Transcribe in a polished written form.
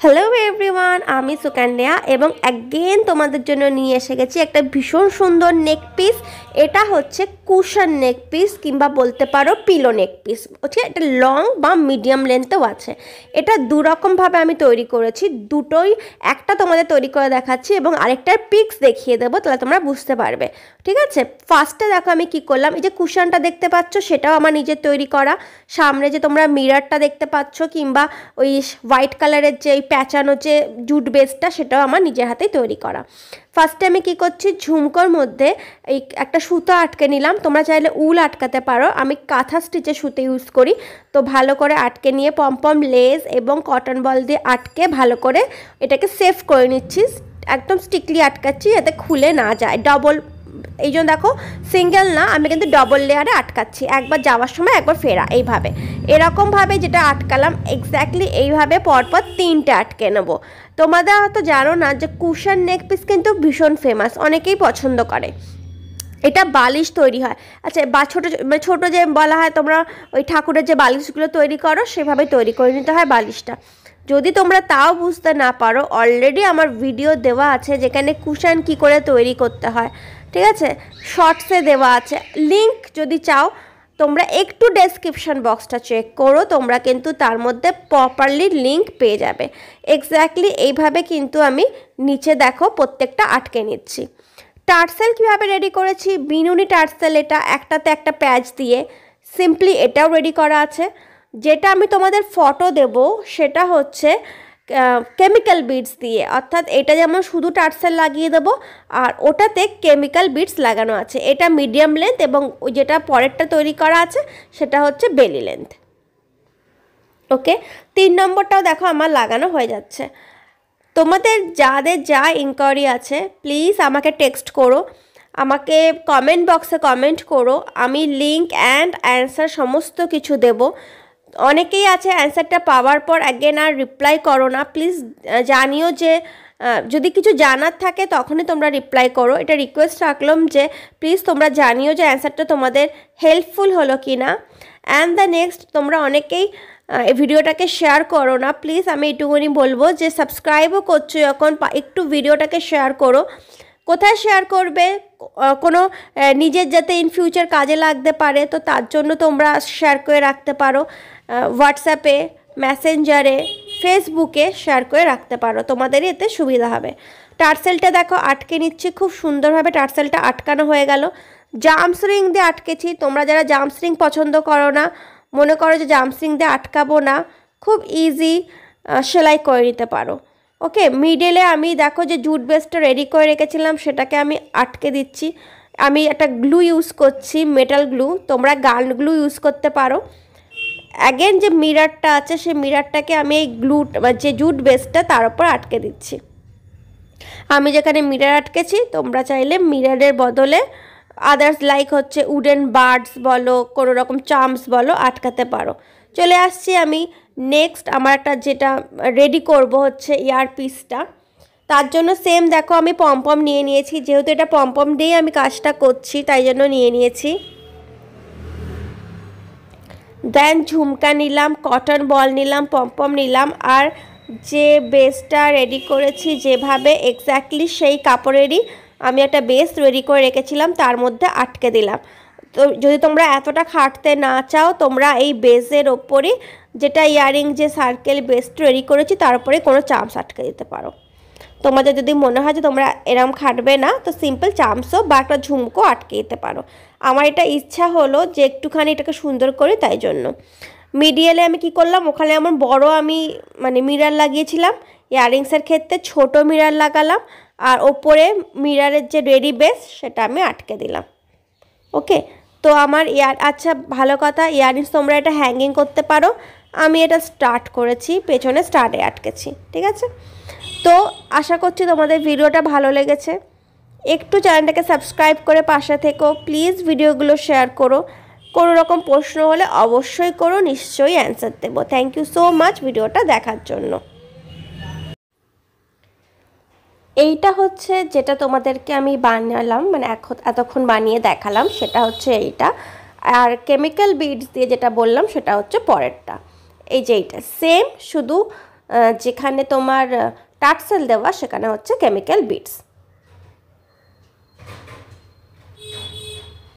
Hello everyone, আমি সুকন্যা এবং again তোমাদের জন্য নিয়ে এসে গেছি একটা ভীষণ সুন্দর নেক পিস। এটা হচ্ছে কুশন নেক পিস কিংবা বলতে পারো পিলো নেক পিস। হচ্ছে এটা লং বা মিডিয়াম লেন্থেও আছে। এটা দুরকমভাবে আমি তৈরি করেছি, দুটোই একটা তোমাদের তৈরি করে দেখাচ্ছি এবং আরেকটার পিক্স দেখিয়ে দেবো, তাহলে তোমরা বুঝতে পারবে। ঠিক আছে, ফার্স্টে দেখো আমি কি করলাম। এই যে কুশনটা দেখতে পাচ্ছ সেটাও আমার নিজের তৈরি করা। সামনে যে তোমরা মিররটা দেখতে পাচ্ছ কিংবা ওই হোয়াইট কালারের যে প্যাঁচানো যে জুট বেসটা সেটাও আমার নিজের হাতেই তৈরি করা। ফার্স্টে আমি কি করছি, ঝুমকোর মধ্যে এই একটা সুতো আটকে নিলাম। তোমরা চাইলে উল আটকাতে পারো, আমি কাঁথা স্টিচের সুতো ইউজ করি। তো ভালো করে আটকে নিয়ে পমপম লেস এবং কটন বল দিয়ে আটকে ভালো করে এটাকে সেফ করে নিচ্ছি। একদম স্টিকলি আটকাচ্ছি যাতে খুলে না যায়। ডবল, এই জন্য দেখো সিঙ্গেল না, আমি কিন্তু ডবল লেয়ারে আটকাচ্ছি, একবার যাওয়ার সময় একবার ফেরা। এইভাবে এরকমভাবে যেটা আটকালাম এক্স্যাক্টলি এইভাবে পরপর তিনটে আটকে নেবো। তোমাদের হয়তো জানো না যে কুশন নেক পিস কিন্তু ভীষণ ফেমাস, অনেকেই পছন্দ করে। এটা বালিশ তৈরি হয়, আচ্ছা বা ছোটো যে বলা হয়, তোমরা ওই ঠাকুরের যে বালিশগুলো তৈরি করো সেভাবে তৈরি করে নিতে হয় বালিশটা। যদি তোমরা তাও বুঝতে না পারো, অলরেডি আমার ভিডিও দেওয়া আছে যেখানে কুশন কি করে তৈরি করতে হয়, ঠিক আছে, শর্টসে দেওয়া আছে। লিংক যদি চাও তোমরা একটু ডেসক্রিপশন বক্সটা চেক করো, তোমরা কিন্তু তার মধ্যে প্রপারলি লিংক পেয়ে যাবে। এক্স্যাক্টলি এইভাবে কিন্তু আমি নিচে দেখো প্রত্যেকটা আটকে নিচ্ছি। টার্সেল কীভাবে রেডি করেছি, বিনুনি টার্সেল, এটা একটাতে একটা প্যাচ দিয়ে সিম্পলি এটাও রেডি করা আছে। যেটা আমি তোমাদের ফটো দেব সেটা হচ্ছে কেমিক্যাল বিডস দিয়ে, অর্থাৎ এটা যেমন শুধু টার্সেল লাগিয়ে দেবো আর ওটাতে কেমিক্যাল বিডস লাগানো আছে। এটা মিডিয়াম লেন্থ এবং যেটা পরেরটা তৈরি করা আছে সেটা হচ্ছে বেলি লেন্থ। ওকে, 3 নম্বরটাও দেখো আমার লাগানো হয়ে যাচ্ছে। তোমাদের যাদের যা ইনকোয়ারি আছে প্লিজ আমাকে টেক্সট করো, আমাকে কমেন্ট বক্সে কমেন্ট করো, আমি লিঙ্ক অ্যান্ড অ্যান্সার সমস্ত কিছু দেব। অনেকেই আছে অ্যান্সারটা পাওয়ার পর অ্যাগেন আর রিপ্লাই করো না, প্লিজ জানিও যে যদি কিছু জানার থাকে তখনই তোমরা রিপ্লাই করো। এটা রিকোয়েস্ট রাখলাম যে প্লিজ তোমরা জানিও যে অ্যান্সারটা তোমাদের হেল্পফুল হলো কি না। অ্যান্ড দ্য নেক্সট, তোমরা অনেকেই এই ভিডিওটাকে শেয়ার করো না, প্লিজ আমি এটুকুনি বলবো যে সাবস্ক্রাইবও করছো যখন একটু ভিডিওটাকে শেয়ার করো। কোথায় শেয়ার করবে, কোনো নিজের যাতে ইন ফিউচার কাজে লাগতে পারে, তো তার জন্য তোমরা শেয়ার করে রাখতে পারো। হোয়াটসঅ্যাপে, মেসেঞ্জারে, ফেসবুকে শেয়ার করে রাখতে পারো, তোমাদেরই এতে সুবিধা হবে। টার্সেলটা দেখো আটকে নিচ্ছি, খুব সুন্দরভাবে টার্সেলটা আটকানো হয়ে গেল। জাম্পস রিং দিয়ে আটকেছি। তোমরা যারা জাম্পস রিং পছন্দ করো না, মনে করো যে জাম্পস রিং দিয়ে আটকাবো না, খুব ইজি সেলাই করে নিতে পারো। ওকে, মিডলে আমি দেখো যে জুট বেসটা রেডি করে রেখেছিলাম সেটাকে আমি আটকে দিচ্ছি। আমি একটা গ্লু ইউজ করছি, মেটাল গ্লু, তোমরা গান গ্লু ইউজ করতে পারো। অ্যাগেন যে মিররটা আছে সেই মিররটাকে আমি এই গ্লু যে জুট বেসটা তার উপর আটকে দিচ্ছি। আমি যেখানে মিরর আটকেছি তোমরা চাইলে মিররের বদলে আদার্স লাইক হচ্ছে উডেন বার্ডস বলো, কোনো রকম চার্মস বলো, আটকাতে পারো। চলে আসছি আমি নেক্সট, আমার একটা যেটা রেডি করব হচ্ছে ইয়ার পিসটা। তার জন্য সেম দেখো আমি পমপম নিয়ে নিয়েছি, যেহেতু এটা পমপম দিয়েই আমি কাজটা করছি তাই জন্য নিয়ে নিয়েছি। দেন ঝুমকা নিলাম, কটন বল নিলাম, পমপম নিলাম, আর যে বেসটা রেডি করেছি যেভাবে এক্স্যাক্টলি সেই কাপড়েরই আমি একটা বেস রেডি করে রেখেছিলাম তার মধ্যে আটকে দিলাম। তো যদি তোমরা এতটা খাটতে না চাও, তোমরা এই বেসের ওপরই যেটা ইয়ারিং যে সার্কেল বেসটা রেডি করেছি তার উপরে কোনো চামচ আটকে দিতে পারো। তোমাদের যদি মনে হয় যে তোমরা এরম খাটবে না, তো সিম্পল চামচও বা একটা ঝুমকো আটকে দিতে পারো। আমার এটা ইচ্ছা হলো যে একটুখানি এটাকে সুন্দর করি, তাই জন্য। মিডিয়ালে আমি কি করলাম, ওখানে আমার বড় আমি মিরর লাগিয়েছিলাম, ইয়ারিংসের ক্ষেত্রে ছোট মিরর লাগালাম, আর ওপরে মিররের যে রেডি বেস সেটা আমি আটকে দিলাম। ওকে, তো আমার আচ্ছা ভালো কথা, ইয়ারিংস তোমরা এটা হ্যাঙ্গিং করতে পারো, আমি এটা স্টার্ট করেছি, পেছনে স্টার্টে আটকেছি। ঠিক আছে, তো আশা করছি তোমাদের ভিডিওটা ভালো লেগেছে। একটু চ্যানেলটাকে সাবস্ক্রাইব করে পাশে থেকো, প্লিজ ভিডিওগুলো শেয়ার করো। কোনো রকম প্রশ্ন হলে অবশ্যই করো, নিশ্চয়ই অ্যান্সার দেবো। থ্যাংক ইউ সো মাচ ভিডিওটা দেখার জন্য। এইটা হচ্ছে যেটা তোমাদেরকে আমি বানালাম, এতক্ষণ বানিয়ে দেখালাম, সেটা হচ্ছে এইটা। আর কেমিক্যাল বিডস দিয়ে যেটা বললাম সেটা হচ্ছে পরেরটা। এই যে এইটা সেম, শুধু যেখানে তোমার টার্সেল দেওয়া সেখানে হচ্ছে কেমিক্যাল বিটস।